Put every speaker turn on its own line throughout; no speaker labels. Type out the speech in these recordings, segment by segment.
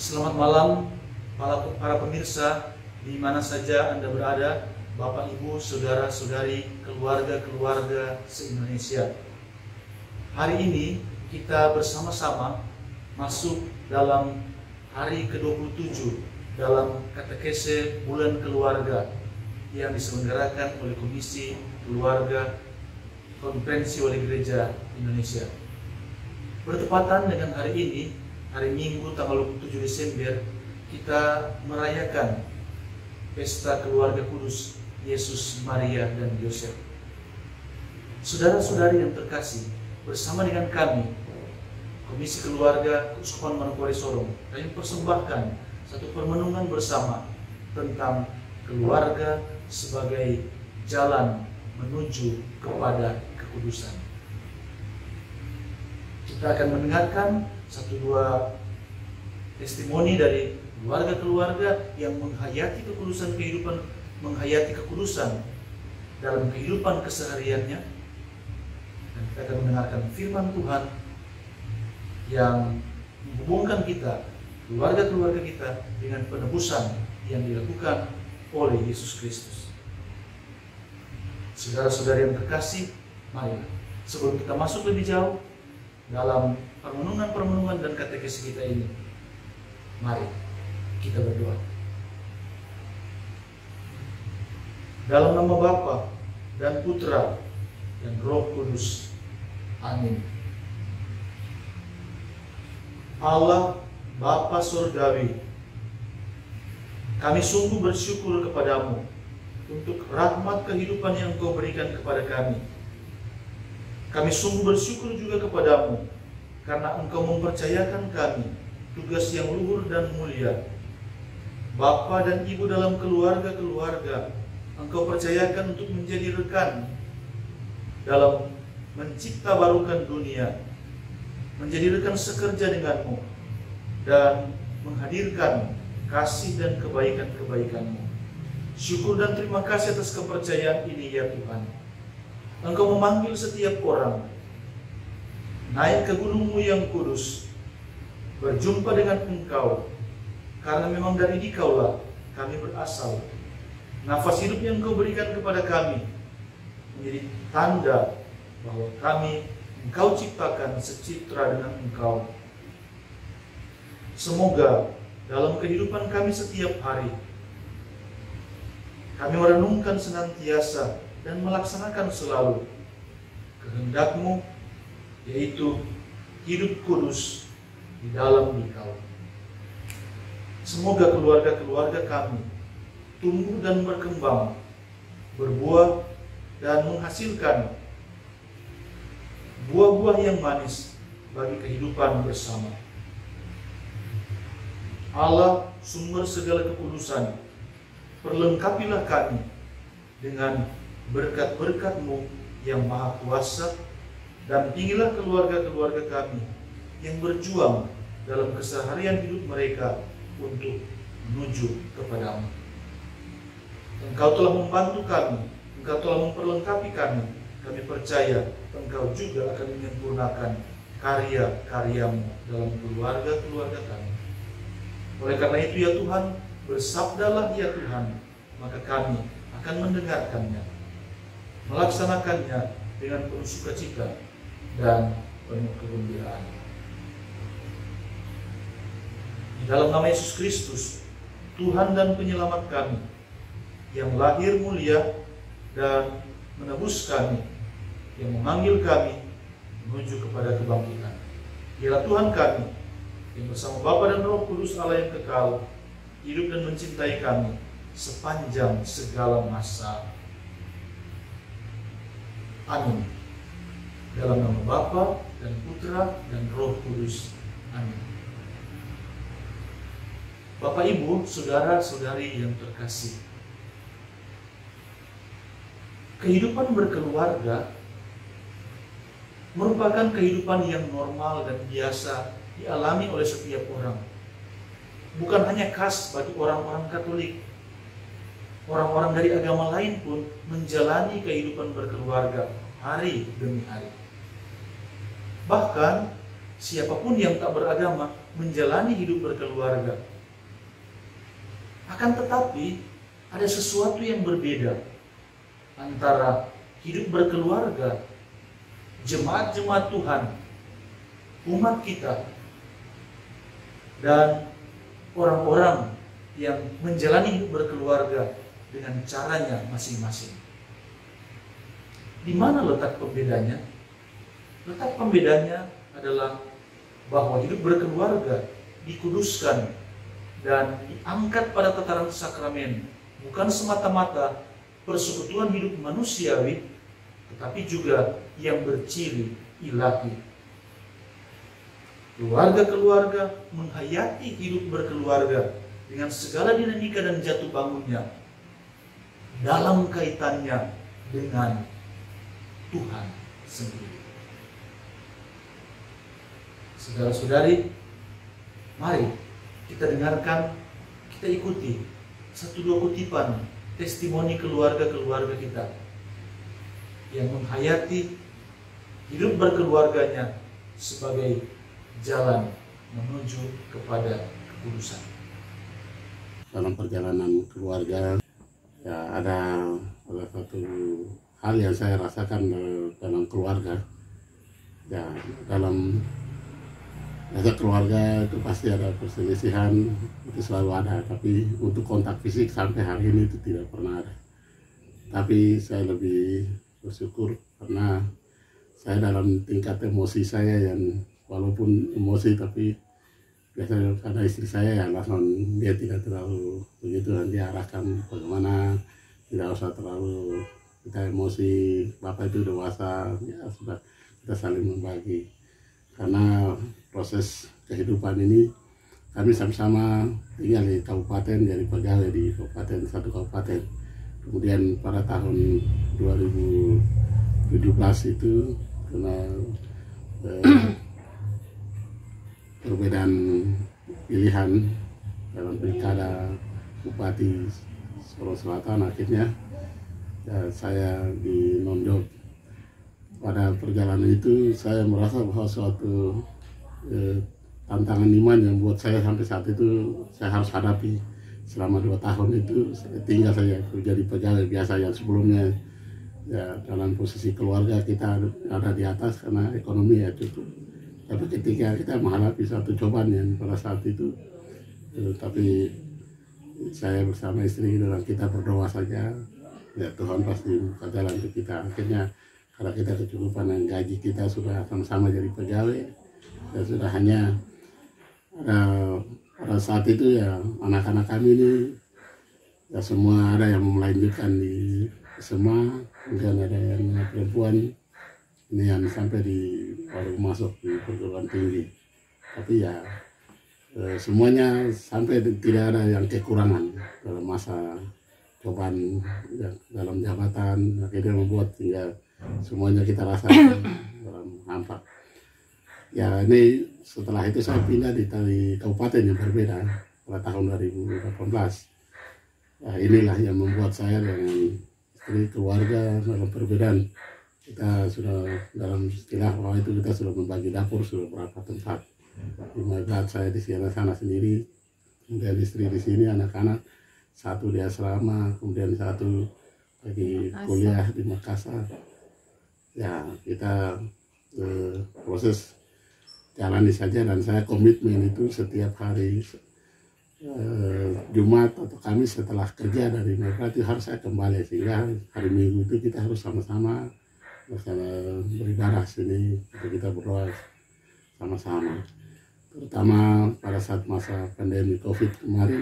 Selamat malam para pemirsa di mana saja Anda berada, Bapak Ibu, saudara-saudari, keluarga-keluarga se-Indonesia. Hari ini kita bersama-sama masuk dalam hari ke-27 dalam katekese bulan keluarga yang diselenggarakan oleh Komisi Keluarga Konferensi Wali Gereja Indonesia. Bertepatan dengan hari ini, hari Minggu tanggal 27 Desember, kita merayakan Pesta Keluarga Kudus Yesus, Maria, dan Yosef. Saudara-saudari yang terkasih, bersama dengan kami, Komisi Keluarga Keuskupan Manokwari Sorong, kami persembahkan satu permenungan bersama tentang keluarga sebagai jalan menuju kepada kekudusan. Kita akan mendengarkan satu dua testimoni dari keluarga-keluarga yang menghayati kekudusan kehidupan, menghayati kekudusan dalam kehidupan kesehariannya. Dan kita akan mendengarkan firman Tuhan yang menghubungkan kita, keluarga-keluarga kita, dengan penebusan yang dilakukan oleh Yesus Kristus. Saudara-saudari yang terkasih, mari sebelum kita masuk lebih jauh dalam permenungan-permenungan dan katekesi kita ini, mari kita berdoa. Dalam nama Bapa dan Putra dan Roh Kudus. Amin. Allah Bapa Surgawi, Kami sungguh bersyukur kepadamu untuk rahmat kehidupan yang Engkau berikan kepada kami. Kami sungguh bersyukur juga kepadamu karena Engkau mempercayakan kami tugas yang luhur dan mulia. Bapa dan Ibu dalam keluarga-keluarga Engkau percayakan untuk menjadi rekan dalam mencipta barukan dunia, menjadi rekan sekerja denganmu, dan menghadirkan kasih dan kebaikan-kebaikan-Mu. Syukur dan terima kasih atas kepercayaan ini ya Tuhan. Engkau memanggil setiap orang naik ke gunung-Mu yang kudus, berjumpa dengan Engkau, karena memang dari Dikaulah kami berasal. Nafas hidup yang Engkau berikan kepada kami menjadi tanda bahwa kami Engkau ciptakan secitra dengan Engkau. Semoga dalam kehidupan kami setiap hari, kami merenungkan senantiasa dan melaksanakan selalu kehendak-Mu, yaitu hidup kudus di dalam Dikau. Semoga keluarga-keluarga kami tumbuh dan berkembang, berbuah dan menghasilkan buah-buah yang manis bagi kehidupan bersama. Allah, sumber segala kekudusan, perlengkapilah kami dengan berkat-berkat-Mu yang maha kuasa, dan tinggilah keluarga-keluarga kami yang berjuang dalam keseharian hidup mereka untuk menuju kepada-Mu. Engkau telah membantu kami, Engkau telah memperlengkapi kami. Kami percaya Engkau juga akan menyempurnakan karya-karya-Mu dalam keluarga-keluarga kami. Oleh karena itu ya Tuhan, bersabdalah ya Tuhan, maka kami akan mendengarkannya, melaksanakannya dengan penuh sukacita dan penuh kegembiraan. Di dalam nama Yesus Kristus, Tuhan dan Penyelamat kami, yang lahir mulia dan menebus kami, yang memanggil kami menuju kepada kebangkitan. Dialah Tuhan kami, yang bersama Bapa dan Roh Kudus Allah yang kekal, hidup dan mencintai kami sepanjang segala masa. Amin. Dalam nama Bapa dan Putra dan Roh Kudus. Amin. Bapak, Ibu, saudara-saudari yang terkasih, kehidupan berkeluarga merupakan kehidupan yang normal dan biasa dialami oleh setiap orang. Bukan hanya khas bagi orang-orang Katolik. Orang-orang dari agama lain pun menjalani kehidupan berkeluarga hari demi hari. Bahkan siapapun yang tak beragama menjalani hidup berkeluarga. Akan tetapi ada sesuatu yang berbeda antara hidup berkeluarga jemaat-jemaat Tuhan, umat kita, dan orang-orang yang menjalani hidup berkeluarga dengan caranya masing-masing. Di mana letak pembedanya? Letak pembedanya adalah bahwa hidup berkeluarga dikuduskan dan diangkat pada tataran sakramen, bukan semata-mata persekutuan hidup manusiawi, tetapi juga yang berciri ilahi. Keluarga-keluarga menghayati hidup berkeluarga dengan segala dinamika dan jatuh bangunnya dalam kaitannya dengan Tuhan sendiri. Saudara-saudari, mari kita dengarkan, kita ikuti satu dua kutipan testimoni keluarga-keluarga kita yang menghayati hidup berkeluarganya sebagai jalan menuju kepada kekudusan.
Dalam perjalanan keluarga, ya ada satu hal yang saya rasakan dalam keluarga. Ya, dalam keluarga itu pasti ada perselisihan, itu selalu ada. Tapi untuk kontak fisik sampai hari ini itu tidak pernah ada. Tapi saya lebih bersyukur karena saya dalam tingkat emosi saya yang walaupun emosi tapi biasanya karena istri saya ya langsung dia tidak terlalu begitu, nanti arahkan bagaimana, tidak usah terlalu kita emosi, bapak itu dewasa, ya sudah kita saling membagi. Karena proses kehidupan ini kami sama-sama tinggal di kabupaten, jadi pegawai di kabupaten, satu kabupaten. Kemudian pada tahun 2017 itu karena perbedaan pilihan dalam pilkada Bupati Solo Selatan, akhirnya ya, saya dinonjok. Pada perjalanan itu saya merasa bahwa suatu tantangan iman yang buat saya sampai saat itu saya harus hadapi selama 2 tahun itu. Tinggal saya jadi pegawai biasa yang sebelumnya ya dalam posisi keluarga kita ada di atas karena ekonomi ya cukup. Tapi ketika kita menghadapi satu cobaan yang pada saat itu, tapi saya bersama istri dan kita berdoa saja, ya Tuhan pasti buka jalan untuk kita. Akhirnya karena kita kecukupan dan gaji kita sudah sama-sama jadi pegawai, ya sudah hanya pada saat itu ya anak-anak kami ini ya semua ada yang melanjutkan di SMA, kemudian ada yang perempuan ini yang sampai baru masuk di perguruan tinggi. Tapi ya semuanya sampai tidak ada yang kekurangan dalam masa cobaan ya, dalam jabatan, akhirnya membuat hingga semuanya kita rasakan dalam hampa. Ya ini setelah itu saya pindah di kabupaten yang berbeda pada tahun 2018. Ya, inilah yang membuat saya dengan istri keluarga dalam perbedaan. Kita sudah dalam istilah bahwa itu kita sudah membagi dapur sudah berapa tempat. Di Megat saya di sana sendiri, kemudian istri di sini, anak-anak satu di asrama, kemudian satu lagi kuliah di Makassar. Ya kita proses jalani saja, dan saya komitmen itu setiap hari Jumat atau Kamis setelah kerja dari mereka itu harus saya kembali, sehingga hari Minggu itu kita harus sama-sama beribadah sini, kita berdoa sama-sama. Terutama pada saat masa pandemi COVID kemarin,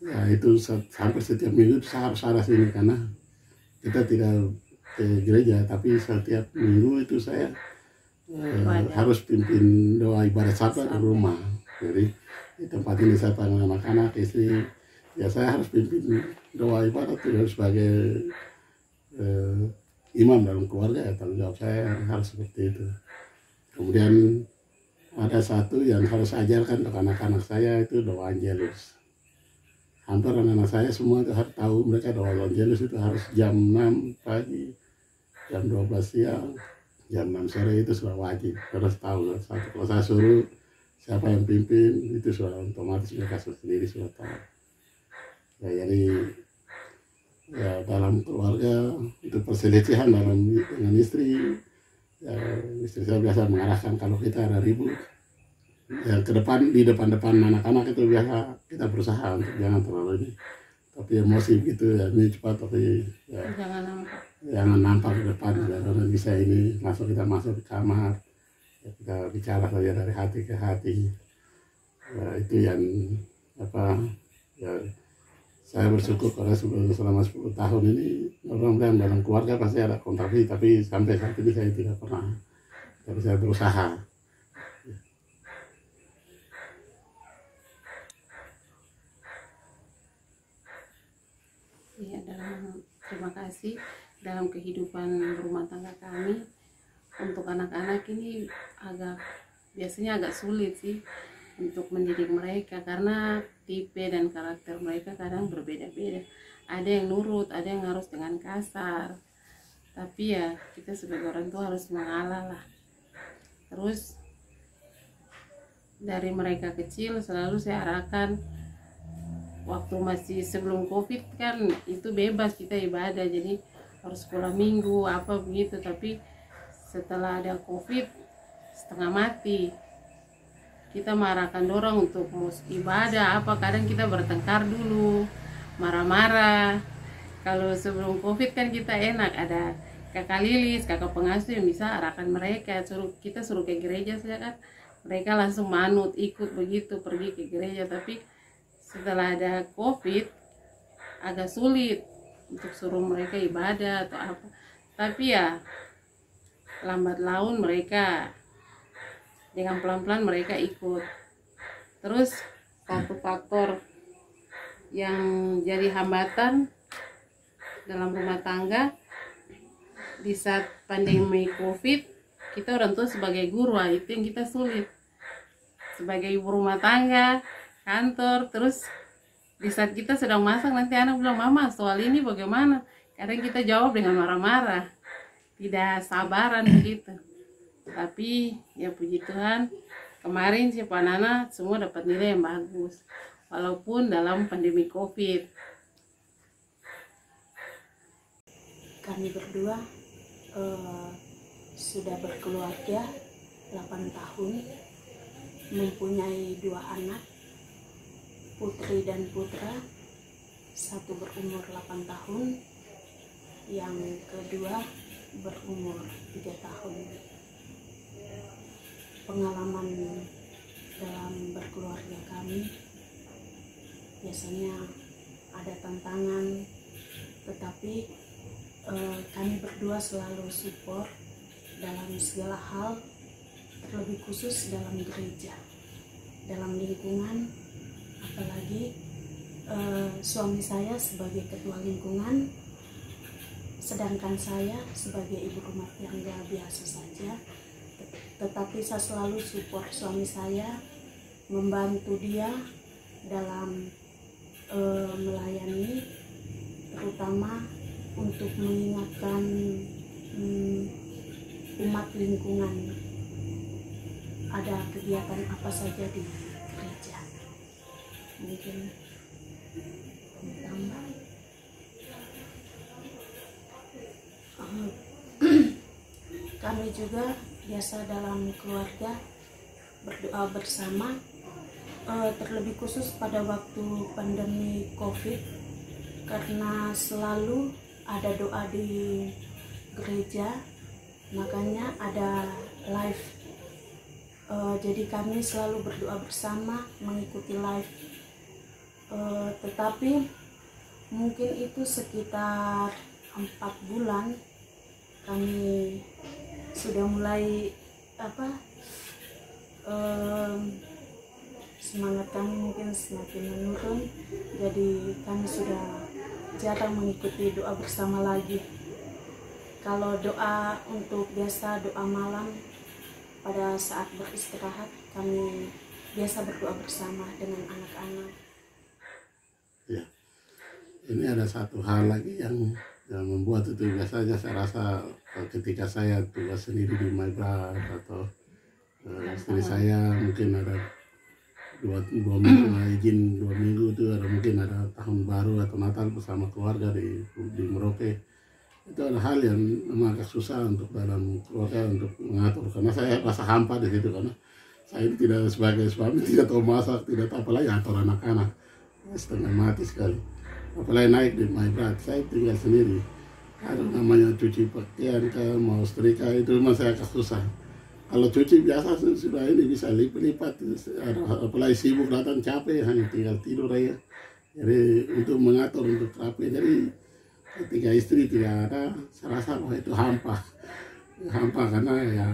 ya itu hampir setiap minggu saya harus ada sini karena kita tidak ke gereja, tapi setiap minggu itu saya harus pimpin doa ibadah Sabat di rumah. Jadi di tempat ini saya panggil anak-anak, istri, ya saya harus pimpin doa ibadah itu sebagai imam dalam keluarga, ya tanggung jawab saya harus seperti itu. Kemudian ada satu yang harus ajarkan untuk anak-anak saya itu doa Angelus. Hampir anak-anak saya semua itu harus tahu, mereka doa Angelus itu harus jam 6 pagi, jam 12 siang, jam 6 sore itu sudah wajib, harus tahu. Satu kalau saya suruh siapa yang pimpin itu sudah otomatis mereka sendiri sudah tahu. Ya, jadi ya dalam keluarga itu perselisihan dengan istri, ya, istri saya biasa mengarahkan kalau kita ada ribut ya ke depan, di depan anak-anak itu biasa kita berusaha untuk jangan terlalu ini, tapi emosi gitu ya, ini cepat tapi ya, jangan nampak ke depan ya, karena bisa ini langsung kita masuk ke kamar ya, kita bicara saja dari hati ke hati ya, itu yang apa ya. Saya bersyukur karena selama 10 tahun ini mudah-mudahan dalam keluarga pasti ada kontraksi, tapi sampai saat ini saya tidak pernah. Tapi saya berusaha.
Ya, terima kasih dalam kehidupan rumah tangga kami. Untuk anak-anak ini biasanya agak sulit sih untuk mendidik mereka karena tipe dan karakter mereka kadang berbeda-beda. Ada yang nurut, ada yang harus dengan kasar. Tapi ya kita sebagai orang tua harus mengalah lah. Terus dari mereka kecil selalu saya arahkan, waktu masih sebelum COVID kan itu bebas kita ibadah, jadi harus sekolah minggu apa begitu. Tapi setelah ada COVID setengah mati, kita marahkan dorang untuk ibadah apa, kadang kita bertengkar dulu, marah-marah. Kalau sebelum COVID kan kita enak, ada kakak Lilis, kakak pengasuh yang bisa arahkan mereka, kita suruh ke gereja saja kan, mereka langsung manut ikut begitu pergi ke gereja. Tapi setelah ada COVID agak sulit untuk suruh mereka ibadah atau apa. Tapi ya lambat laun mereka dengan pelan-pelan mereka ikut. Terus faktor-faktor yang jadi hambatan dalam rumah tangga di saat pandemi COVID, kita orang tua sebagai guru, itu yang kita sulit. Sebagai ibu rumah tangga, kantor, terus di saat kita sedang masak nanti anak bilang, "Mama, soal ini bagaimana?" Kadang kita jawab dengan marah-marah, tidak sabaran begitu. Tapi ya puji Tuhan, kemarin si Panana semua dapat nilai yang bagus, walaupun dalam pandemi COVID.
Kami berdua sudah berkeluarga 8 tahun, mempunyai 2 anak, putri dan putra. Satu berumur 8 tahun, yang kedua berumur 3 tahun. Pengalaman dalam berkeluarga kami biasanya ada tantangan, tetapi kami berdua selalu support dalam segala hal, terlebih khusus dalam gereja, dalam lingkungan. Apalagi suami saya sebagai ketua lingkungan, sedangkan saya sebagai ibu rumah tangga biasa saja. Tetapi saya selalu support suami saya, membantu dia dalam melayani, terutama untuk mengingatkan umat lingkungan ada kegiatan apa saja di gereja. Mungkin ditambah. Kami juga biasa dalam keluarga berdoa bersama, terlebih khusus pada waktu pandemi COVID, karena selalu ada doa di gereja, makanya ada live. Jadi kami selalu berdoa bersama, mengikuti live. Tetapi mungkin itu sekitar 4 bulan kami sudah mulai semangat kami mungkin semakin menurun, jadi kami sudah jarang mengikuti doa bersama lagi. Kalau doa untuk biasa doa malam pada saat beristirahat, kami biasa berdoa bersama dengan anak-anak.
Ya, ini ada satu hal lagi yang membuat itu. Biasanya saya rasa ketika saya tugas sendiri di My Bride atau istri saya mungkin ada dua minggu izin 2 minggu itu, ada mungkin ada tahun baru atau Natal bersama keluarga di Merauke. Itu ada hal yang memang agak susah untuk dalam keluarga untuk mengatur, karena saya rasa hampa di situ, karena saya ini tidak sebagai suami tidak tahu masak, tidak tahu apalagi atur anak-anak, setengah mati sekali. Apalagi naik di My Bride, saya tinggal sendiri, ada namanya cuci pakaian mau setrika, itu memang saya agak susah. Kalau cuci biasa sudah ini bisa lipat-lipat, apalagi sibuk datang capek, hanya tinggal tidur aja. Jadi untuk mengatur untuk rapi, jadi ketika istri tidak ada, saya rasa bahwa itu hampa karena ya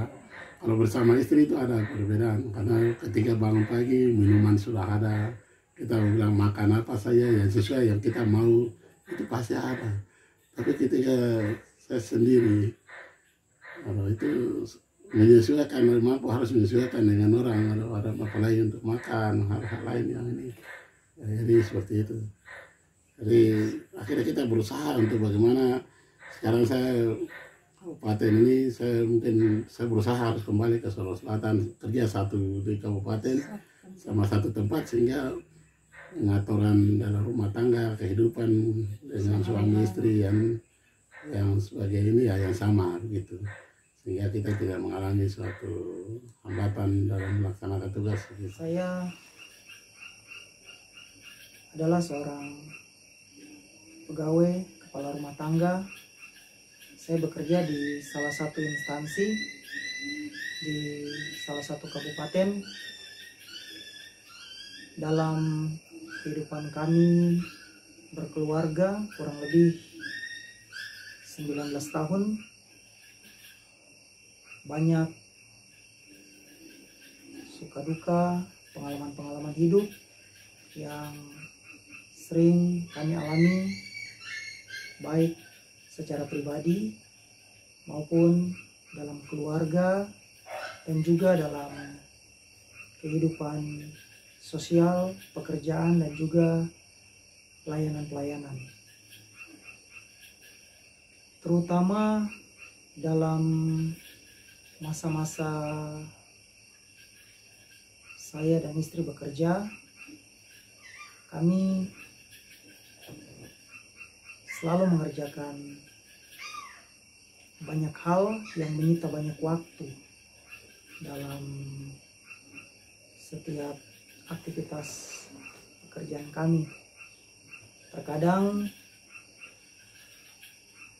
kalau bersama istri itu ada perbedaan, karena ketika bangun pagi minuman sudah ada, kita bilang makan apa saja yang sesuai yang kita mau itu pasti ada. Tapi ketika saya sendiri, kalau itu menyesuaikan, mampu harus menyesuaikan dengan orang, ada apa lain untuk makan, hal-hal lain yang ini ya, jadi seperti itu. Jadi akhirnya kita berusaha untuk bagaimana. Sekarang saya kabupaten ini, saya berusaha harus kembali ke Solo Selatan, kerja satu di kabupaten sama satu tempat, sehingga pengaturan dalam rumah tangga, kehidupan dengan suami istri yang sebagai ini ya yang sama begitu, sehingga kita tidak mengalami suatu hambatan dalam melaksanakan tugas.
Saya adalah seorang pegawai kepala rumah tangga. Saya bekerja di salah satu instansi di salah satu kabupaten. Dalam kehidupan kami berkeluarga kurang lebih 19 tahun, banyak suka duka, pengalaman-pengalaman hidup yang sering kami alami, baik secara pribadi maupun dalam keluarga dan juga dalam kehidupan sosial, pekerjaan, dan juga pelayanan-pelayanan. Terutama dalam masa-masa saya dan istri bekerja, kami selalu mengerjakan banyak hal yang menyita banyak waktu dalam setiap aktivitas pekerjaan kami. Terkadang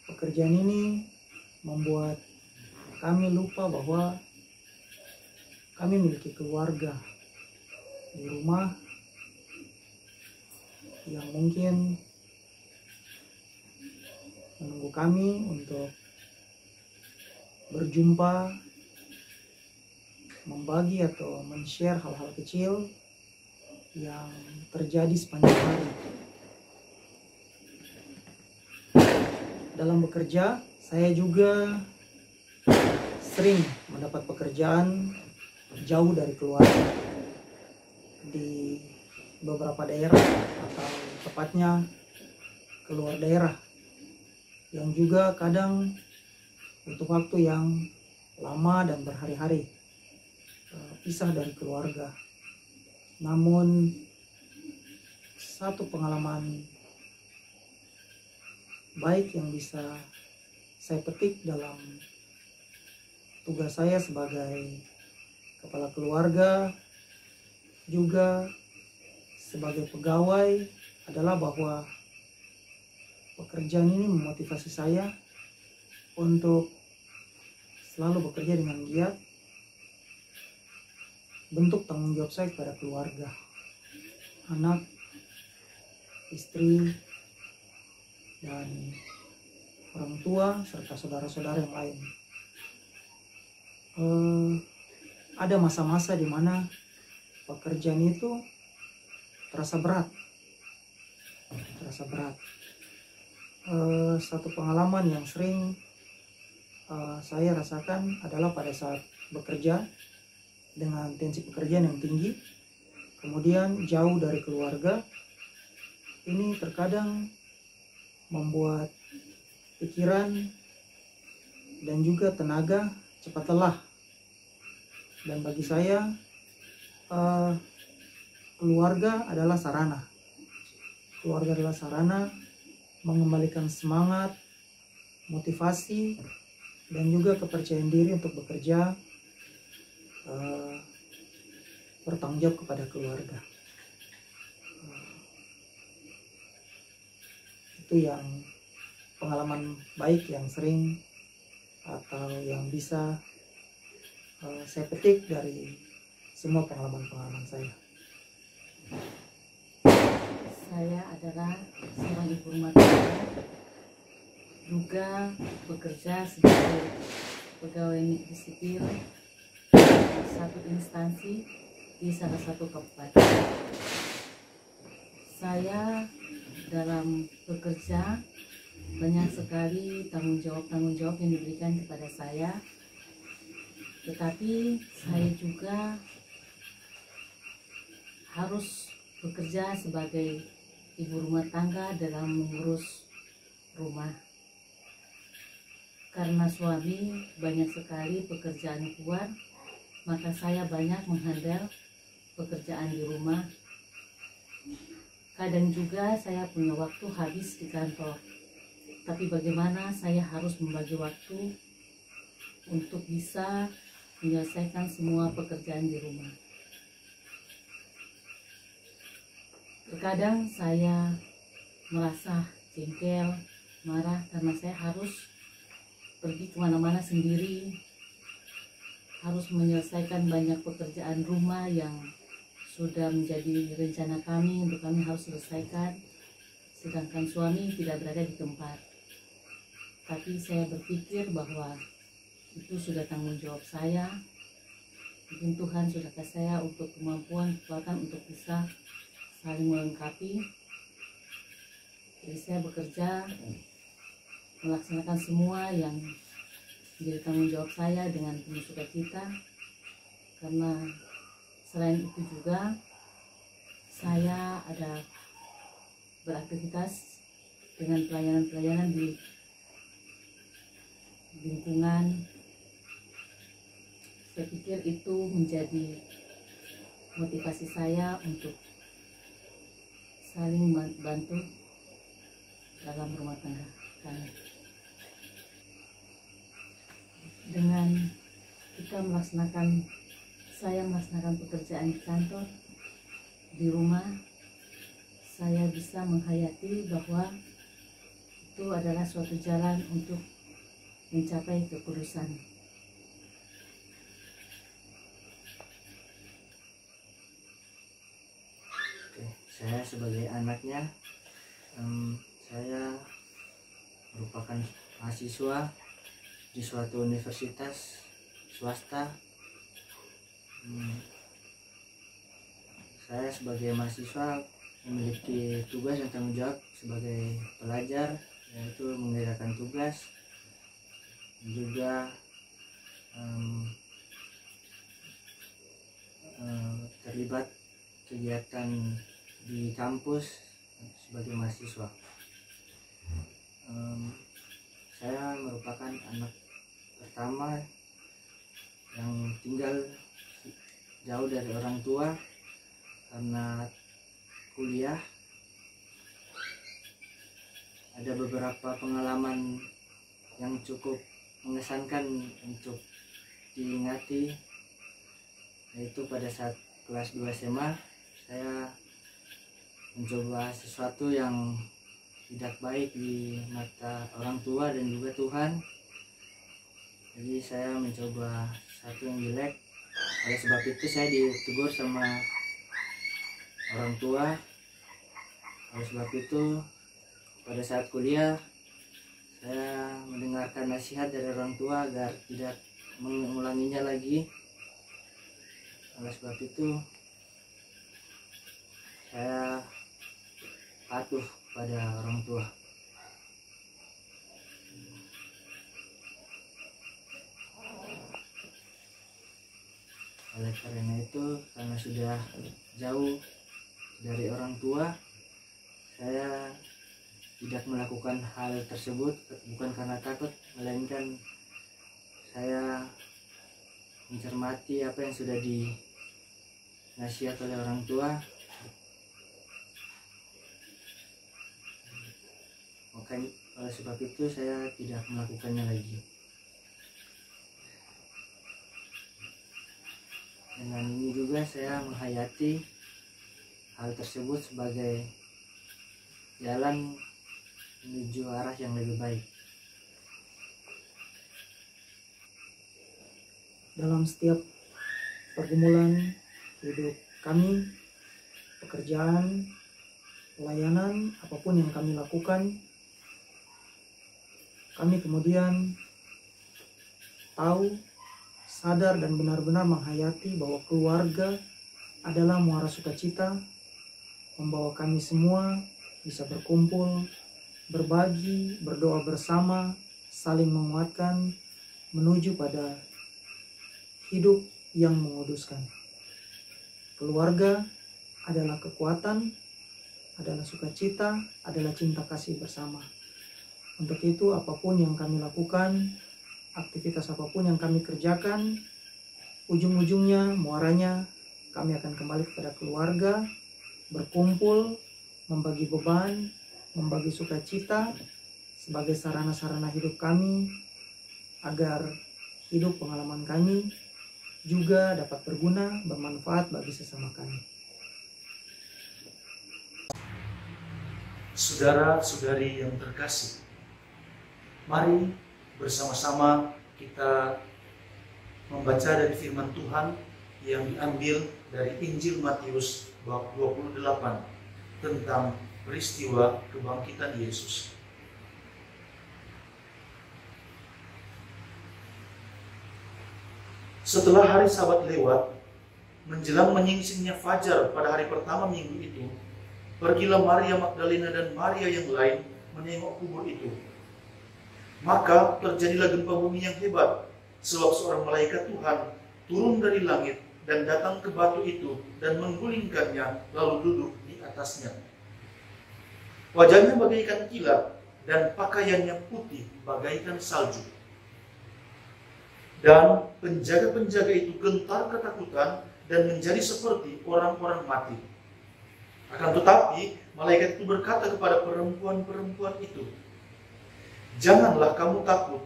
pekerjaan ini membuat kami lupa bahwa kami memiliki keluarga di rumah yang mungkin menunggu kami untuk berjumpa, membagi atau men-share hal-hal kecil yang terjadi sepanjang hari. Dalam bekerja, saya juga sering mendapat pekerjaan jauh dari keluarga di beberapa daerah, atau tepatnya keluar daerah, yang juga kadang butuh waktu yang lama dan berhari-hari pisah dari keluarga. Namun satu pengalaman baik yang bisa saya petik dalam tugas saya sebagai kepala keluarga, juga sebagai pegawai, adalah bahwa pekerjaan ini memotivasi saya untuk selalu bekerja dengan giat, bentuk tanggung jawab saya kepada keluarga, anak, istri, dan orang tua, serta saudara-saudara yang lain. Ada masa-masa di mana pekerjaan itu terasa berat. Satu pengalaman yang sering saya rasakan adalah pada saat bekerja dengan tensi pekerjaan yang tinggi, kemudian jauh dari keluarga. Ini terkadang membuat pikiran dan juga tenaga cepat lelah. Dan bagi saya, keluarga adalah sarana. Keluarga adalah sarana mengembalikan semangat, motivasi, dan juga kepercayaan diri untuk bekerja, bertanggung jawab kepada keluarga. Itu yang pengalaman baik yang sering atau yang bisa saya petik dari semua pengalaman-pengalaman saya.
Saya adalah seorang ibu rumah tangga, juga bekerja sebagai pegawai negeri sipil satu instansi di salah satu kabupaten. Saya dalam bekerja banyak sekali tanggung jawab yang diberikan kepada saya, tetapi saya juga harus bekerja sebagai ibu rumah tangga dalam mengurus rumah. Karena suami banyak sekali pekerjaan keluar, maka saya banyak menghandle pekerjaan di rumah. Kadang juga saya punya waktu habis di kantor, tapi bagaimana saya harus membagi waktu untuk bisa menyelesaikan semua pekerjaan di rumah. Terkadang saya merasa jengkel, marah karena saya harus pergi kemana-mana sendiri, harus menyelesaikan banyak pekerjaan rumah yang sudah menjadi rencana kami untuk kami harus selesaikan, sedangkan suami tidak berada di tempat. Tapi saya berpikir bahwa itu sudah tanggung jawab saya. Mungkin Tuhan sudah kasih saya untuk kemampuan, kekuatan untuk bisa saling melengkapi. Jadi saya bekerja melaksanakan semua yang menjadi tanggung jawab saya dengan penuh sukacita, karena selain itu juga saya ada beraktivitas dengan pelayanan-pelayanan di lingkungan. Saya pikir itu menjadi motivasi saya untuk saling membantu dalam rumah tangga kami. Dengan saya melaksanakan pekerjaan di kantor, di rumah, saya bisa menghayati bahwa itu adalah suatu jalan untuk mencapai kekudusan.
Saya sebagai anaknya, saya merupakan mahasiswa di suatu universitas swasta. Saya sebagai mahasiswa memiliki tugas dan tanggung jawab sebagai pelajar, yaitu mengerjakan tugas, juga terlibat kegiatan di kampus sebagai mahasiswa. Saya merupakan anak pertama yang tinggal jauh dari orang tua karena kuliah. Ada beberapa pengalaman yang cukup mengesankan untuk diingati, yaitu pada saat kelas 2 SMA saya mencoba sesuatu yang tidak baik di mata orang tua dan juga Tuhan. Jadi saya mencoba sesuatu yang jelek. Oleh sebab itu saya ditegur sama orang tua. Oleh sebab itu pada saat kuliah saya mendengarkan nasihat dari orang tua agar tidak mengulanginya lagi. Oleh sebab itu saya patuh pada orang tua. Oleh karena itu, karena sudah jauh dari orang tua, saya tidak melakukan hal tersebut bukan karena takut, melainkan saya mencermati apa yang sudah dinasihat oleh orang tua. Makanya oleh sebab itu saya tidak melakukannya lagi. Dengan ini juga saya menghayati hal tersebut sebagai jalan menuju arah yang lebih baik.
Dalam setiap pergumulan hidup kami, pekerjaan, pelayanan, apapun yang kami lakukan, kami kemudian tahu, sadar dan benar-benar menghayati bahwa keluarga adalah muara sukacita, membawa kami semua bisa berkumpul, berbagi, berdoa bersama, saling menguatkan, menuju pada hidup yang menguduskan. Keluarga adalah kekuatan, adalah sukacita, adalah cinta kasih bersama. Untuk itu apapun yang kami lakukan, aktivitas apapun yang kami kerjakan, ujung-ujungnya, muaranya, kami akan kembali kepada keluarga, berkumpul, membagi beban, membagi sukacita, sebagai sarana-sarana hidup kami, agar hidup pengalaman kami juga dapat berguna, bermanfaat bagi sesama kami.
Saudara-saudari yang terkasih, mari bersama-sama kita membaca dari firman Tuhan yang diambil dari Injil Matius bab 28 tentang peristiwa kebangkitan Yesus. Setelah hari Sabat lewat, menjelang menyingsingnya fajar pada hari pertama minggu itu, pergilah Maria Magdalena dan Maria yang lain menengok kubur itu. Maka terjadilah gempa bumi yang hebat, sebab seorang malaikat Tuhan turun dari langit dan datang ke batu itu dan menggulingkannya lalu duduk di atasnya. Wajahnya bagaikan kilat dan pakaiannya putih bagaikan salju. Dan penjaga-penjaga itu gentar ketakutan dan menjadi seperti orang-orang mati. Akan tetapi malaikat itu berkata kepada perempuan-perempuan itu, "Janganlah kamu takut,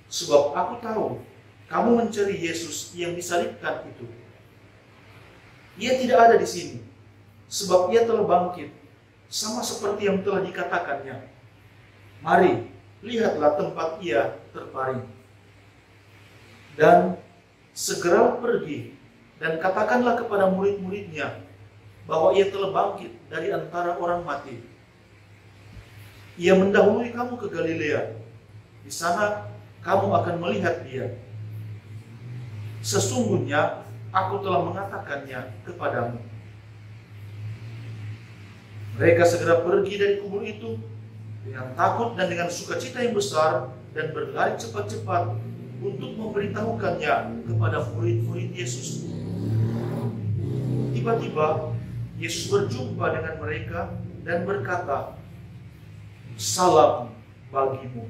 sebab aku tahu kamu mencari Yesus yang disalibkan itu. Ia tidak ada di sini, sebab ia telah bangkit, sama seperti yang telah dikatakannya. Mari, lihatlah tempat ia terbaring. Dan segera pergi dan katakanlah kepada murid-muridnya bahwa ia telah bangkit dari antara orang mati. Ia mendahului kamu ke Galilea. Di sana kamu akan melihat dia. Sesungguhnya aku telah mengatakannya kepadamu." Mereka segera pergi dari kubur itu dengan takut dan dengan sukacita yang besar dan berlari cepat-cepat untuk memberitahukannya kepada murid-murid Yesus. Tiba-tiba Yesus berjumpa dengan mereka dan berkata, "Salam bagimu."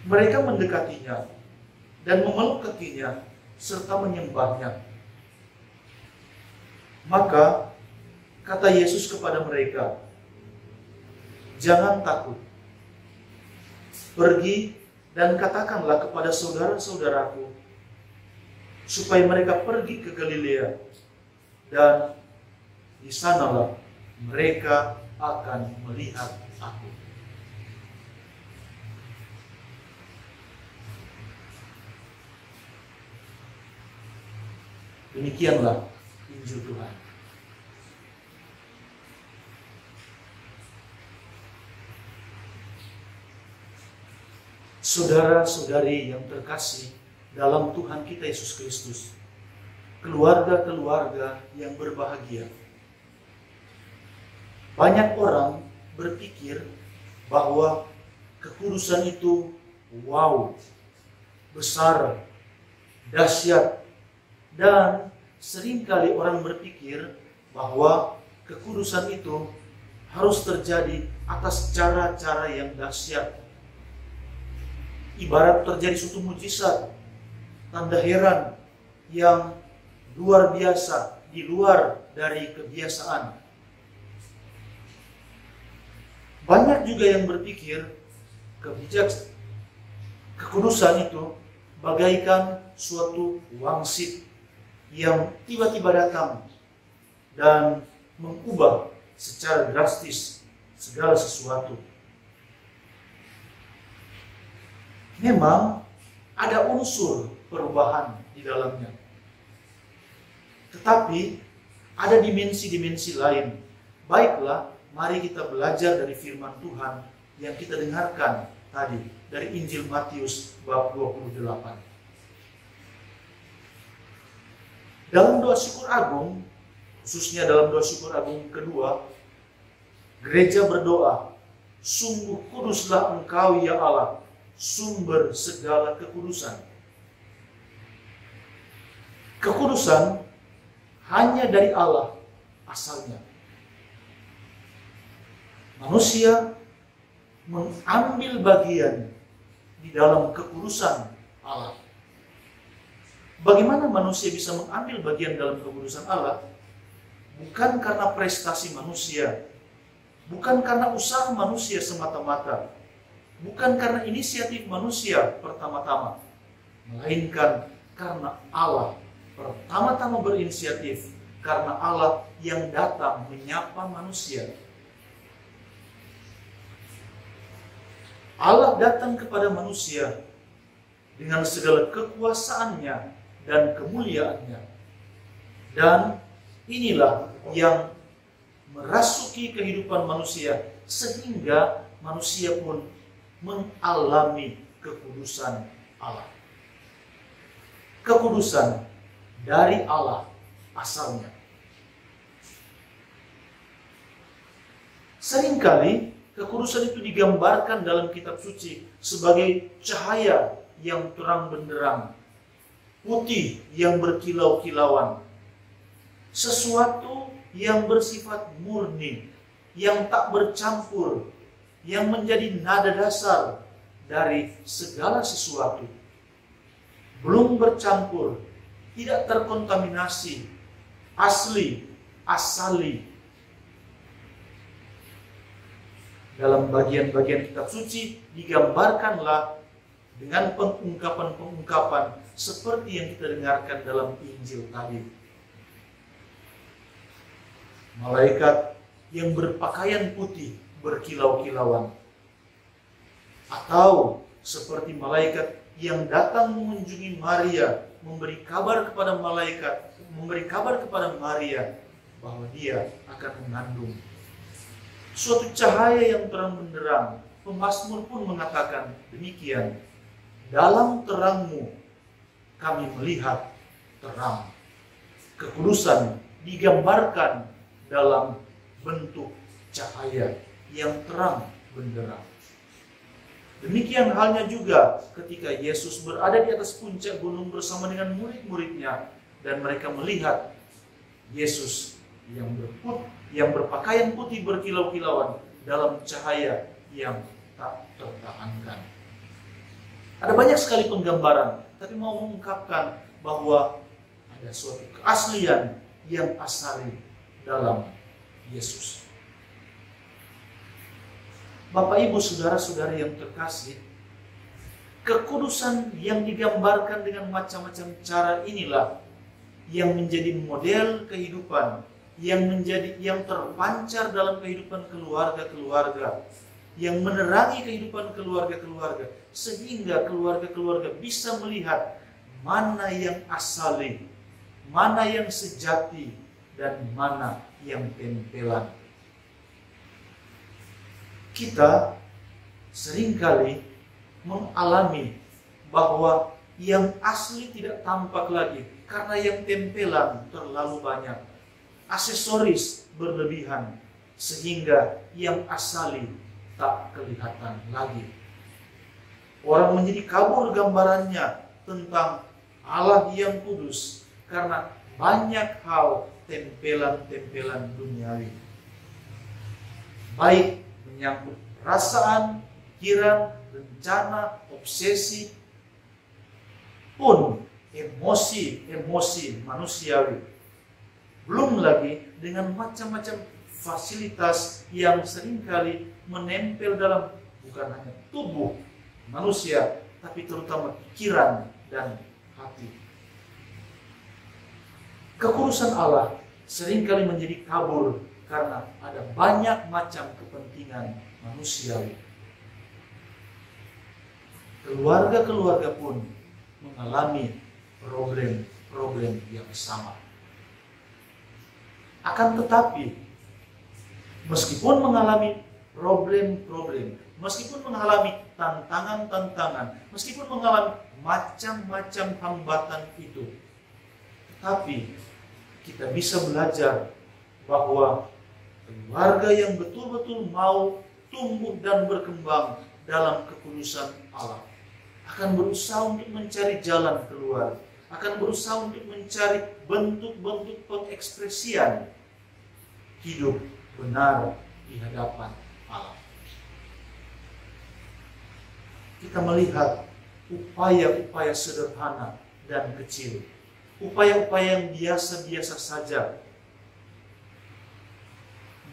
Mereka mendekatinya dan memeluk kakinya serta menyembahnya. Maka kata Yesus kepada mereka, "Jangan takut. Pergi dan katakanlah kepada saudara-saudaraku supaya mereka pergi ke Galilea, dan di sanalah mereka akan melihat aku." Demikianlah Injil Tuhan. Saudara-saudari yang terkasih dalam Tuhan kita Yesus Kristus, keluarga-keluarga yang berbahagia. Banyak orang berpikir bahwa kekudusan itu wow, besar, dahsyat, dan seringkali orang berpikir bahwa kekudusan itu harus terjadi atas cara-cara yang dahsyat. Ibarat terjadi suatu mujizat, tanda heran yang luar biasa, di luar dari kebiasaan. Banyak juga yang berpikir kekudusan itu bagaikan suatu wangsit yang tiba-tiba datang dan mengubah secara drastis segala sesuatu. Memang ada unsur perubahan di dalamnya. Tetapi ada dimensi-dimensi lain. Baiklah, mari kita belajar dari firman Tuhan yang kita dengarkan tadi dari Injil Matius bab 28. Dalam doa syukur agung, khususnya dalam doa syukur agung kedua, gereja berdoa, "Sungguh kuduslah Engkau ya Allah, sumber segala kekudusan." Kekudusan hanya dari Allah asalnya. Manusia mengambil bagian di dalam kekudusan Allah. Bagaimana manusia bisa mengambil bagian dalam kekudusan Allah? Bukan karena prestasi manusia, bukan karena usaha manusia semata-mata, bukan karena inisiatif manusia pertama-tama, melainkan karena Allah pertama-tama berinisiatif, karena Allah yang datang menyapa manusia. Allah datang kepada manusia dengan segala kekuasaannya dan kemuliaannya. Dan inilah yang merasuki kehidupan manusia sehingga manusia pun mengalami kekudusan Allah. Kekudusan dari Allah asalnya. Seringkali kekudusan itu digambarkan dalam kitab suci sebagai cahaya yang terang benderang, putih yang berkilau-kilauan, sesuatu yang bersifat murni, yang tak bercampur, yang menjadi nada dasar dari segala sesuatu. Belum bercampur, tidak terkontaminasi, asli, asali. Dalam bagian-bagian kitab suci digambarkanlah dengan pengungkapan-pengungkapan seperti yang kita dengarkan dalam Injil tadi. Malaikat yang berpakaian putih berkilau-kilauan, atau seperti malaikat yang datang mengunjungi Maria, memberi kabar kepada Maria bahwa dia akan mengandung. Suatu cahaya yang terang benderang. Pemazmur pun mengatakan demikian. Dalam terangmu kami melihat terang. Kekudusan digambarkan dalam bentuk cahaya yang terang benderang. Demikian halnya juga ketika Yesus berada di atas puncak gunung bersama dengan murid-muridnya dan mereka melihat Yesus yang berpakaian putih berkilau-kilauan dalam cahaya yang tak tertahankan. Ada banyak sekali penggambaran, tapi mau mengungkapkan bahwa ada suatu keaslian yang asali dalam Yesus. Bapak, Ibu, saudara-saudari yang terkasih, kekudusan yang digambarkan dengan macam-macam cara inilah yang menjadi model kehidupan, yang terpancar dalam kehidupan keluarga-keluarga, yang menerangi kehidupan keluarga-keluarga, sehingga keluarga-keluarga bisa melihat mana yang asali, mana yang sejati, dan mana yang tempelan. Kita seringkali mengalami bahwa yang asli tidak tampak lagi karena yang tempelan terlalu banyak, aksesoris berlebihan, sehingga yang asali tak kelihatan lagi. Orang menjadi kabur gambarannya tentang Allah yang kudus karena banyak hal tempelan-tempelan duniawi, baik menyangkut perasaan, pikiran, rencana, obsesi, pun emosi manusiawi. Belum lagi dengan macam-macam fasilitas yang seringkali menempel dalam bukan hanya tubuh manusia, tapi terutama pikiran dan hati. Kekudusan Allah seringkali menjadi kabur karena ada banyak macam kepentingan manusiawi. Keluarga-keluarga pun mengalami problem-problem yang sama. Akan tetapi, meskipun mengalami problem-problem, meskipun mengalami tantangan-tantangan, meskipun mengalami macam-macam hambatan itu, tetapi kita bisa belajar bahwa keluarga yang betul-betul mau tumbuh dan berkembang dalam kekudusan Allah akan berusaha untuk mencari jalan keluar, akan berusaha untuk mencari bentuk-bentuk pengekspresian hidup benar di hadapan Allah. Kita melihat upaya-upaya sederhana dan kecil, upaya-upaya yang biasa-biasa saja.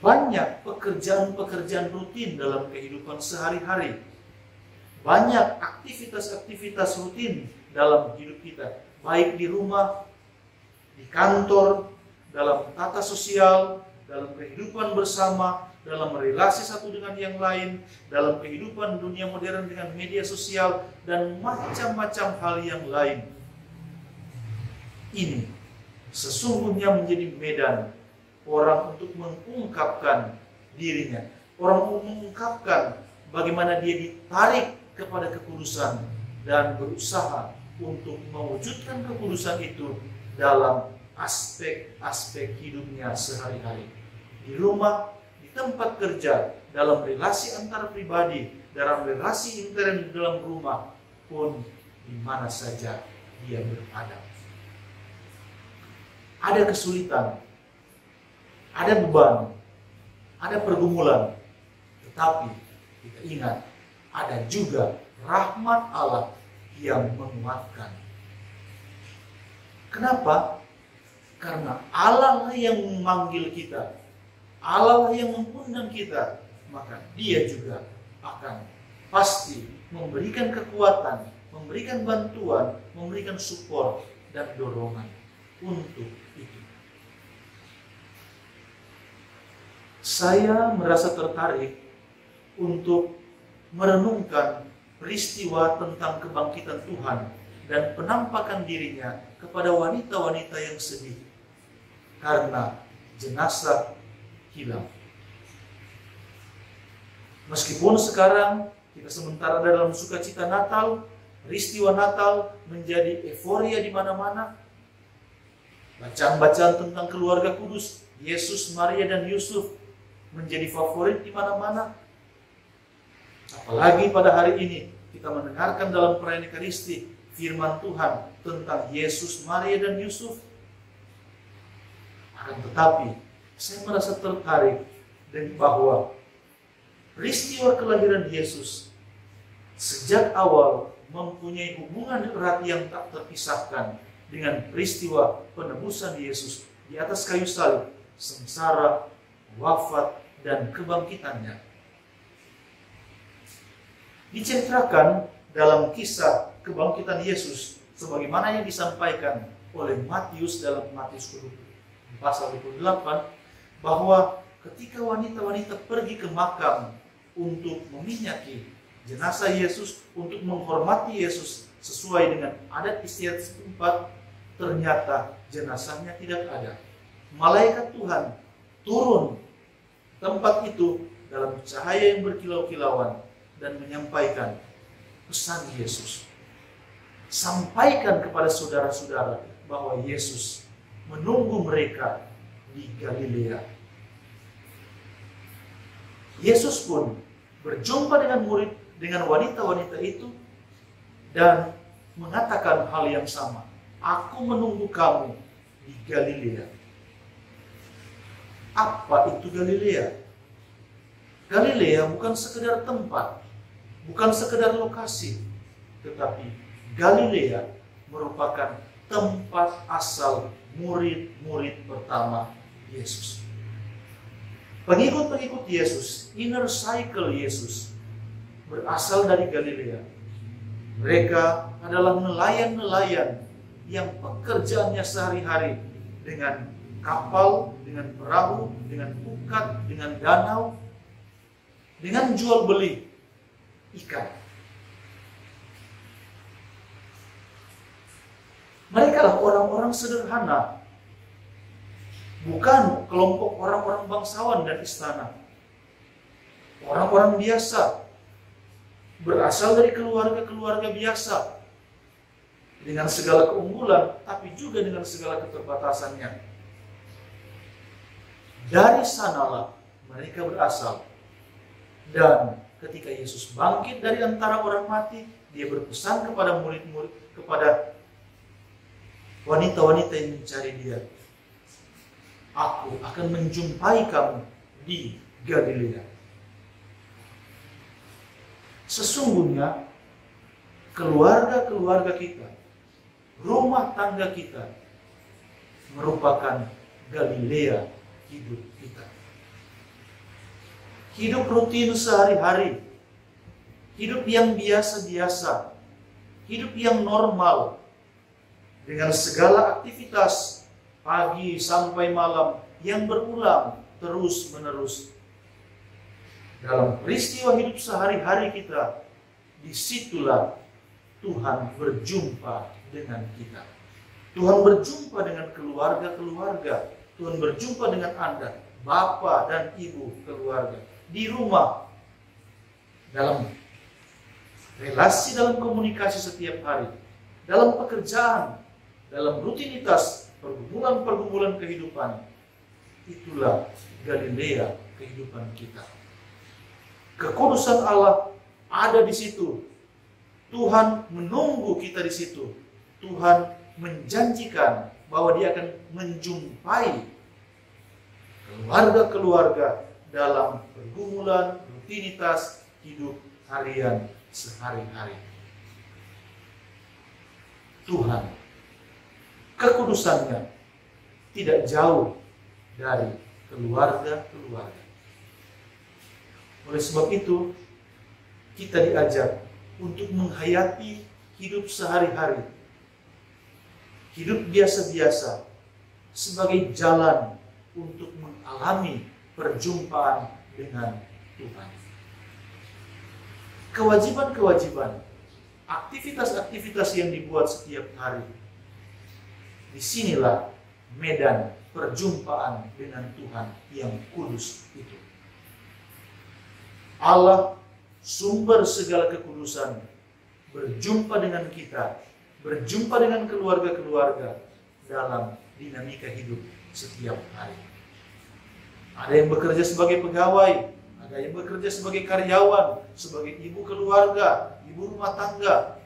Banyak pekerjaan-pekerjaan rutin dalam kehidupan sehari-hari. Banyak aktivitas-aktivitas rutin dalam hidup kita, baik di rumah, di kantor, dalam tata sosial, dalam kehidupan bersama, dalam relasi satu dengan yang lain, dalam kehidupan dunia modern dengan media sosial, dan macam-macam hal yang lain. Ini sesungguhnya menjadi medan orang untuk mengungkapkan dirinya, orang untuk mengungkapkan bagaimana dia ditarik kepada kekudusan dan berusaha untuk mewujudkan kekudusan itu dalam aspek-aspek hidupnya sehari-hari. Di rumah, di tempat kerja, dalam relasi antar pribadi, dalam relasi intern di dalam rumah, pun di mana saja dia berada. Ada kesulitan, ada beban, ada pergumulan, tetapi kita ingat, ada juga rahmat Allah yang menguatkan. Kenapa? Karena Allah lah yang memanggil kita, Allah lah yang mengundang kita, maka Dia juga akan pasti memberikan kekuatan, memberikan bantuan, memberikan support dan dorongan untuk itu. Saya merasa tertarik untuk merenungkan peristiwa tentang kebangkitan Tuhan dan penampakan dirinya kepada wanita-wanita yang sedih karena jenazah hilang. Meskipun sekarang kita sementara dalam sukacita Natal, peristiwa Natal menjadi euforia di mana-mana, bacaan-bacaan tentang keluarga kudus, Yesus, Maria, dan Yusuf menjadi favorit di mana-mana. Apalagi pada hari ini kita mendengarkan dalam perayaan Ekaristi firman Tuhan tentang Yesus, Maria, dan Yusuf. Akan tetapi saya merasa tertarik dan bahwa peristiwa kelahiran Yesus sejak awal mempunyai hubungan erat yang tak terpisahkan dengan peristiwa penebusan Yesus di atas kayu salib, sengsara, wafat, dan kebangkitannya. Diceritakan dalam kisah kebangkitan Yesus sebagaimana yang disampaikan oleh Matius dalam Matius pasal 28, bahwa ketika wanita-wanita pergi ke makam untuk meminyaki jenazah Yesus, untuk menghormati Yesus sesuai dengan adat istiadat setempat, ternyata jenazahnya tidak ada. Malaikat Tuhan turun tempat itu dalam cahaya yang berkilau-kilauan dan menyampaikan pesan Yesus. Sampaikan kepada saudara-saudara bahwa Yesus menunggu mereka di Galilea. Yesus pun berjumpa dengan wanita-wanita itu dan mengatakan hal yang sama. Aku menunggu kamu di Galilea. Apa itu Galilea? Galilea bukan sekedar tempat, bukan sekedar lokasi, tetapi Galilea merupakan tempat asal murid-murid pertama Yesus. Pengikut-pengikut Yesus, inner cycle Yesus, berasal dari Galilea. Mereka adalah nelayan-nelayan yang pekerjaannya sehari-hari dengan kapal, dengan perahu, dengan pukat, dengan danau, dengan jual beli ikan. Mereka lah orang-orang sederhana, bukan kelompok orang-orang bangsawan dan istana. Orang-orang biasa, berasal dari keluarga-keluarga biasa, dengan segala keunggulan, tapi juga dengan segala keterbatasannya. Dari sanalah mereka berasal. Dan ketika Yesus bangkit dari antara orang mati, Dia berpesan kepada murid-murid, kepada wanita-wanita yang mencari Dia, aku akan menjumpai kamu di Galilea. Sesungguhnya keluarga-keluarga kita, rumah tangga kita merupakan Galilea hidup kita. Hidup rutin sehari-hari, hidup yang biasa-biasa, hidup yang normal, dengan segala aktivitas pagi sampai malam yang berulang terus-menerus. dalam peristiwa hidup sehari-hari kita, disitulah Tuhan berjumpa dengan kita. Tuhan berjumpa dengan keluarga-keluarga. Tuhan berjumpa dengan Anda, Bapak dan Ibu keluarga, di rumah, dalam relasi, dalam komunikasi setiap hari, dalam pekerjaan, dalam rutinitas pergumulan-pergumulan kehidupan. Itulah Galilea kehidupan kita. Kekudusan Allah ada di situ. Tuhan menunggu kita di situ. Tuhan menjanjikan bahwa Dia akan menjumpai keluarga-keluarga dalam pergumulan, rutinitas hidup harian sehari-hari. Tuhan, kekudusannya tidak jauh dari keluarga-keluarga. Oleh sebab itu, kita diajar untuk menghayati hidup sehari-hari, hidup biasa-biasa, sebagai jalan untuk mengalami perjumpaan dengan Tuhan. Kewajiban-kewajiban, aktivitas-aktivitas yang dibuat setiap hari, disinilah medan perjumpaan dengan Tuhan yang kudus itu. Allah, sumber segala kekudusan, berjumpa dengan kita, berjumpa dengan keluarga-keluarga dalam dinamika hidup setiap hari. Ada yang bekerja sebagai pegawai, ada yang bekerja sebagai karyawan, sebagai ibu keluarga, ibu rumah tangga,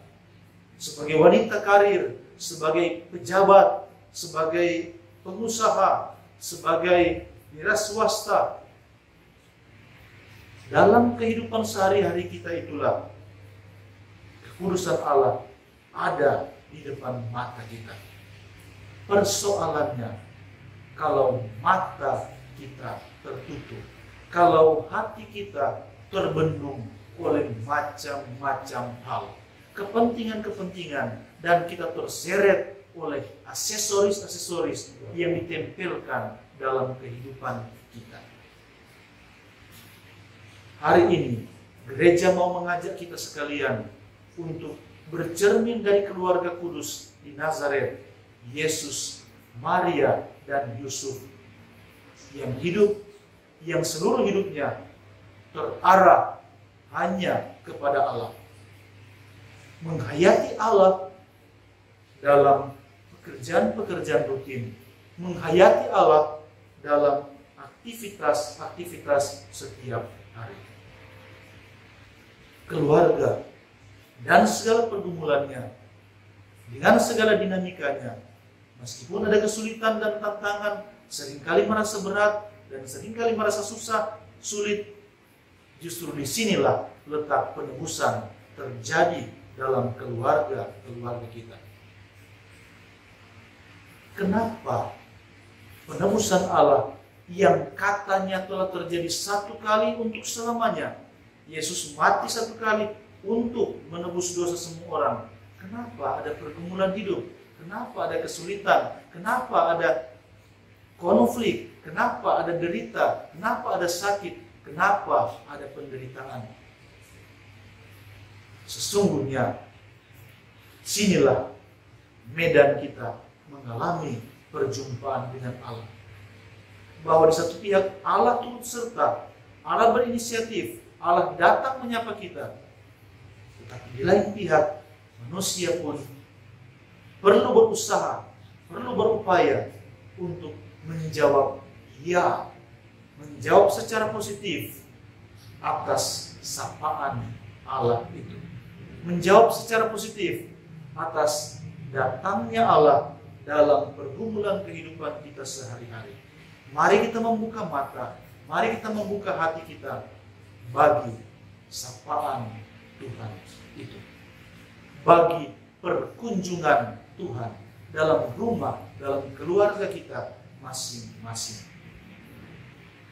sebagai wanita karir, sebagai pejabat, sebagai pengusaha, sebagai wira swasta. Dalam kehidupan sehari-hari kita itulah kekudusan Allah ada di depan mata kita. Persoalannya, kalau mata kita tertutup, kalau hati kita terbendung oleh macam-macam hal, kepentingan-kepentingan, dan kita terseret oleh aksesoris-aksesoris yang ditempelkan dalam kehidupan kita. Hari ini, gereja mau mengajak kita sekalian untuk bercermin dari keluarga kudus di Nazaret, Yesus, Maria, dan Yusuf, yang hidup, yang seluruh hidupnya terarah hanya kepada Allah. Menghayati Allah dalam pekerjaan-pekerjaan rutin, menghayati Allah dalam aktivitas-aktivitas setiap hari. Keluarga dan segala pergumulannya, dengan segala dinamikanya, meskipun ada kesulitan dan tantangan, seringkali merasa berat dan seringkali merasa susah, sulit, justru disinilah letak penebusan terjadi dalam keluarga-keluarga kita. Kenapa penebusan Allah yang katanya telah terjadi satu kali untuk selamanya, Yesus mati satu kali untuk menebus dosa semua orang, kenapa ada pergumulan hidup? Kenapa ada kesulitan? Kenapa ada konflik? Kenapa ada derita? Kenapa ada sakit? Kenapa ada penderitaan? Sesungguhnya sinilah medan kita mengalami perjumpaan dengan Allah. Bahwa di satu pihak Allah turut serta, Allah berinisiatif, Allah datang menyapa kita. Tetapi di lain pihak manusia pun perlu berusaha, perlu berupaya untuk menjawab ya, menjawab secara positif atas sapaan Allah itu. Menjawab secara positif atas datangnya Allah dalam pergumulan kehidupan kita sehari-hari. Mari kita membuka mata, mari kita membuka hati kita bagi sapaan Tuhan itu, bagi perkunjungan Tuhan dalam rumah, dalam keluarga kita masing-masing.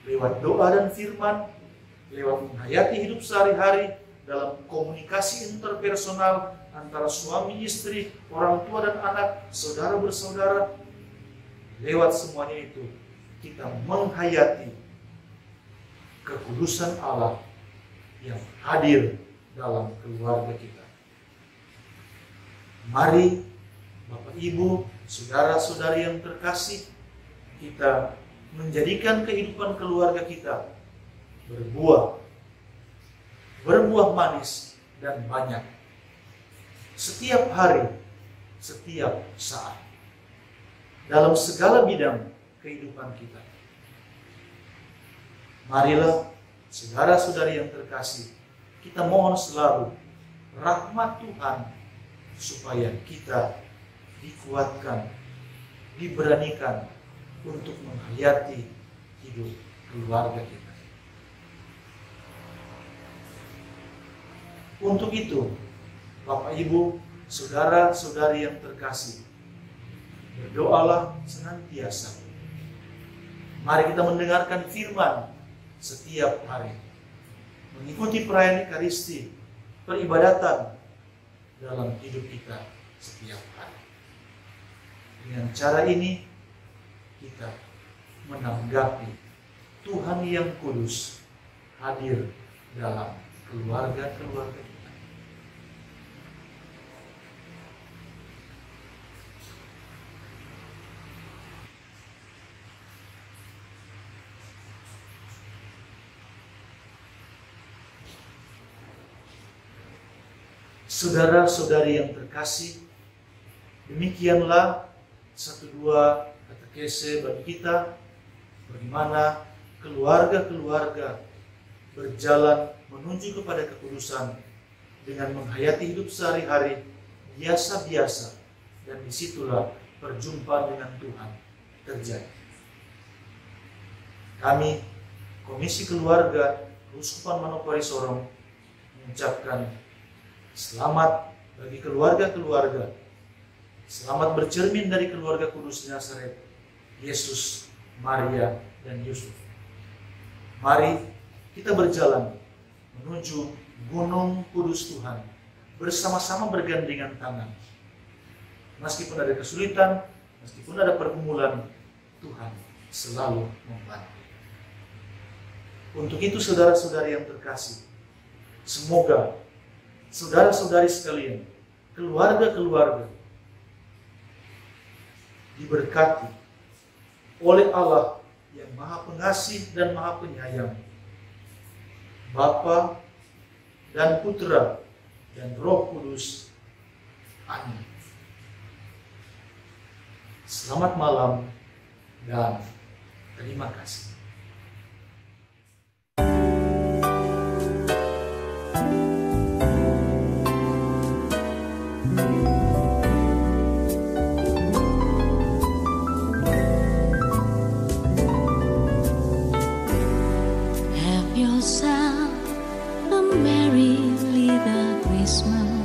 Lewat doa dan firman, lewat menghayati hidup sehari-hari, dalam komunikasi interpersonal antara suami istri, orang tua dan anak, saudara bersaudara, lewat semuanya itu kita menghayati kekudusan Allah yang hadir dalam keluarga kita. Mari Bapak Ibu, saudara-saudari yang terkasih, kita menjadikan kehidupan keluarga kita berbuah manis dan banyak setiap hari, setiap saat, dalam segala bidang kehidupan kita. Marilah saudara-saudari yang terkasih, kita mohon selalu rahmat Tuhan supaya kita dikuatkan, diberanikan untuk menghayati hidup keluarga kita. Untuk itu, Bapak Ibu, saudara-saudari yang terkasih, berdoalah senantiasa. Mari kita mendengarkan firman setiap hari, mengikuti perayaan Ekaristi, peribadatan dalam hidup kita setiap hari. Dengan cara ini kita menanggapi Tuhan yang kudus hadir dalam keluarga-keluarga kita. Saudara-saudari yang terkasih, demikianlah satu dua katekese bagi kita bagaimana keluarga-keluarga berjalan menuju kepada kekudusan dengan menghayati hidup sehari-hari biasa-biasa, dan disitulah perjumpaan dengan Tuhan terjadi. Kami, Komisi Keluarga Keuskupan Manokwari Sorong, mengucapkan selamat bagi keluarga-keluarga. Selamat bercermin dari keluarga kudus Nazaret, Yesus, Maria, dan Yusuf. Mari kita berjalan menuju Gunung Kudus Tuhan, bersama-sama bergandengan tangan. Meskipun ada kesulitan, meskipun ada pergumulan, Tuhan selalu membantu. Untuk itu saudara-saudari yang terkasih, semoga saudara-saudari sekalian, keluarga-keluarga diberkati oleh Allah yang Maha Pengasih dan Maha Penyayang, Bapa dan Putra dan Roh Kudus. Amin. Selamat malam dan terima kasih.
Have yourself a merry little Christmas.